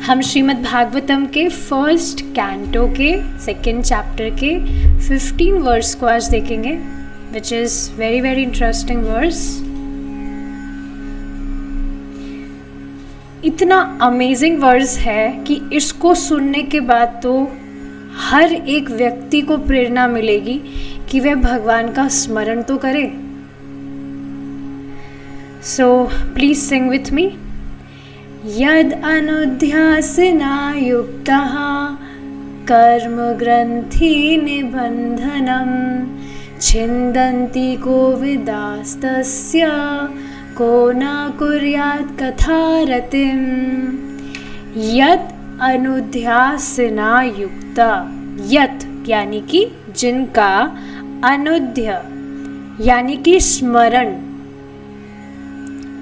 हम श्रीमद् भागवतम के first canto के सेकेंड चैप्टर के 15 वर्स को आज देखेंगे, which is very very interesting verse. इतना अमेजिंग वर्स है कि इसको सुनने के बाद तो हर एक व्यक्ति को प्रेरणा मिलेगी कि वह भगवान का स्मरण तो करे। So please sing with me. यद अनुध्यासना युक्तः कर्म ग्रंथि निबंधनम छिन्दन्ति कोविदास्तस्य को न कुर्यात् कथारतिम्। यद अनुध्यासना युक्त, यत यानी कि जिनका, अनुध्य यानी कि स्मरण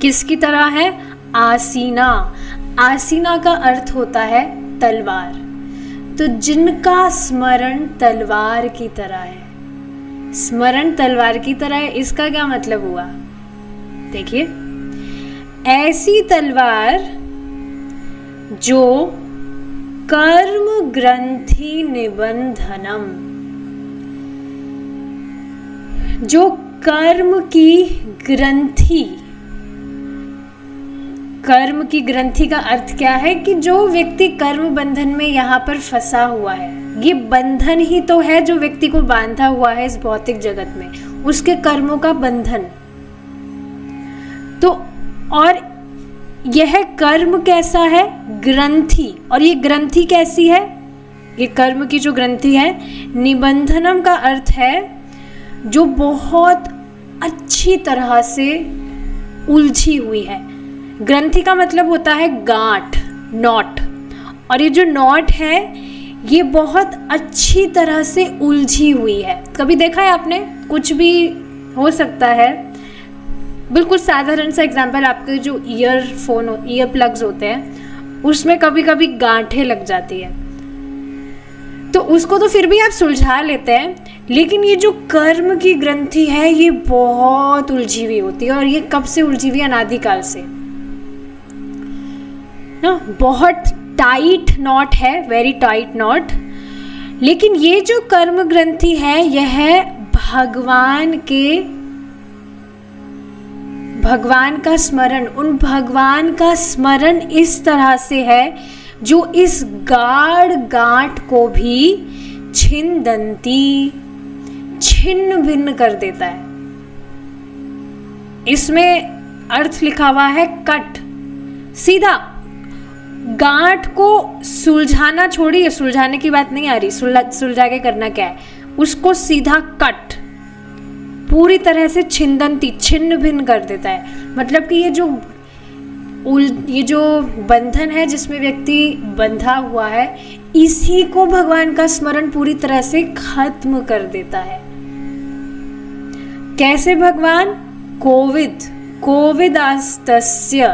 किसकी तरह है? आसीना। आसीना का अर्थ होता है तलवार। तो जिनका स्मरण तलवार की तरह है, स्मरण तलवार की तरह है, इसका क्या मतलब हुआ? देखिए, ऐसी तलवार जो कर्म ग्रंथि निबंधनम, जो कर्म की ग्रंथि, कर्म की ग्रंथि का अर्थ क्या है कि जो व्यक्ति कर्म बंधन में यहाँ पर फंसा हुआ है, ये बंधन ही तो है जो व्यक्ति को बांधा हुआ है इस भौतिक जगत में, उसके कर्मों का बंधन। तो और यह कर्म कैसा है? ग्रंथि। और ये ग्रंथि कैसी है? ये कर्म की जो ग्रंथि है, निबंधनम का अर्थ है जो बहुत अच्छी तरह से उलझी हुई है। ग्रंथि का मतलब होता है गांठ, नॉट। और ये जो नॉट है ये बहुत अच्छी तरह से उलझी हुई है। कभी देखा है आपने? कुछ भी हो सकता है, बिल्कुल साधारण सा एग्जांपल, आपके जो ईयर प्लग्स होते हैं उसमें कभी कभी गांठें लग जाती है, तो उसको तो फिर भी आप सुलझा लेते हैं, लेकिन ये जो कर्म की ग्रंथि है ये बहुत उलझी हुई होती है। और ये कब से उलझी हुई? अनादिकाल से ना, बहुत टाइट नॉट है, वेरी टाइट नॉट। लेकिन ये जो कर्म ग्रंथि है यह भगवान का स्मरण, उन भगवान का स्मरण इस तरह से है जो इस गाढ़ गांठ को भी छिन्दन्ति, छिन्न भिन्न कर देता है। इसमें अर्थ लिखा हुआ है कट, सीधा। गांठ को सुलझाना छोड़िए, सुलझाने की बात नहीं आ रही, सुलझा के करना क्या है, उसको सीधा कट, पूरी तरह से छिन्दन्ति, छिन्न भिन्न कर देता है। मतलब कि ये जो बंधन है जिसमें व्यक्ति बंधा हुआ है, इसी को भगवान का स्मरण पूरी तरह से खत्म कर देता है। कैसे भगवान? कोविदास्तस्य।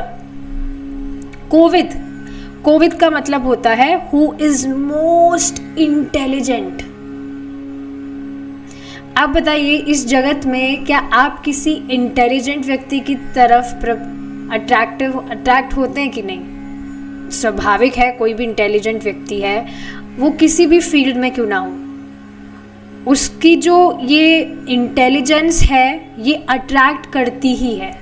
कोविद का मतलब होता है हु इज मोस्ट इंटेलिजेंट। आप बताइए, इस जगत में क्या आप किसी इंटेलिजेंट व्यक्ति की तरफ अट्रैक्ट होते हैं कि नहीं? स्वाभाविक है, कोई भी इंटेलिजेंट व्यक्ति है, वो किसी भी फील्ड में क्यों ना हो, उसकी जो ये इंटेलिजेंस है ये अट्रैक्ट करती ही है।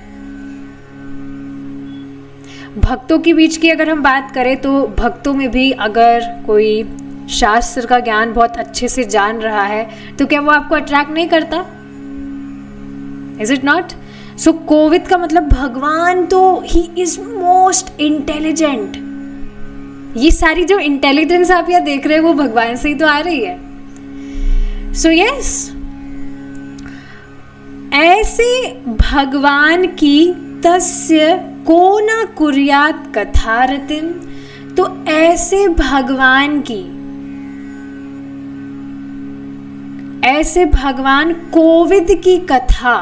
भक्तों के बीच की अगर हम बात करें तो भक्तों में भी अगर कोई शास्त्र का ज्ञान बहुत अच्छे से जान रहा है तो क्या वो आपको अट्रैक्ट नहीं करता? Is it not? So Kovid का मतलब भगवान तो ही इज मोस्ट इंटेलिजेंट। ये सारी जो इंटेलिजेंस आप यहाँ देख रहे हैं वो भगवान से ही तो आ रही है। सो यस, ऐसे भगवान की तस्य को न कुर्यात् कथारतिम। तो ऐसे भगवान की, ऐसे भगवान कोविद की कथा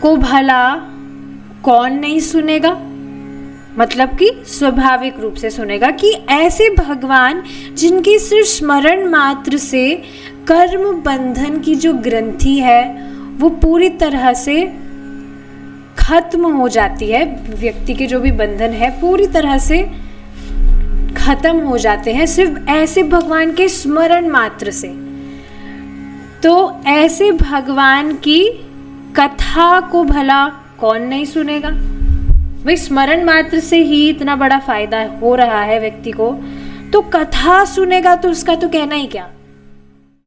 को भला कौन नहीं सुनेगा? मतलब कि स्वाभाविक रूप से सुनेगा कि ऐसे भगवान जिनकी सिर्फ स्मरण मात्र से कर्म बंधन की जो ग्रंथि है वो पूरी तरह से खत्म हो जाती है, व्यक्ति के जो भी बंधन है पूरी तरह से खत्म हो जाते हैं सिर्फ ऐसे भगवान के स्मरण मात्र से। तो ऐसे भगवान की कथा को भला कौन नहीं सुनेगा? भाई स्मरण मात्र से ही इतना बड़ा फायदा हो रहा है व्यक्ति को, तो कथा सुनेगा तो उसका तो कहना ही क्या।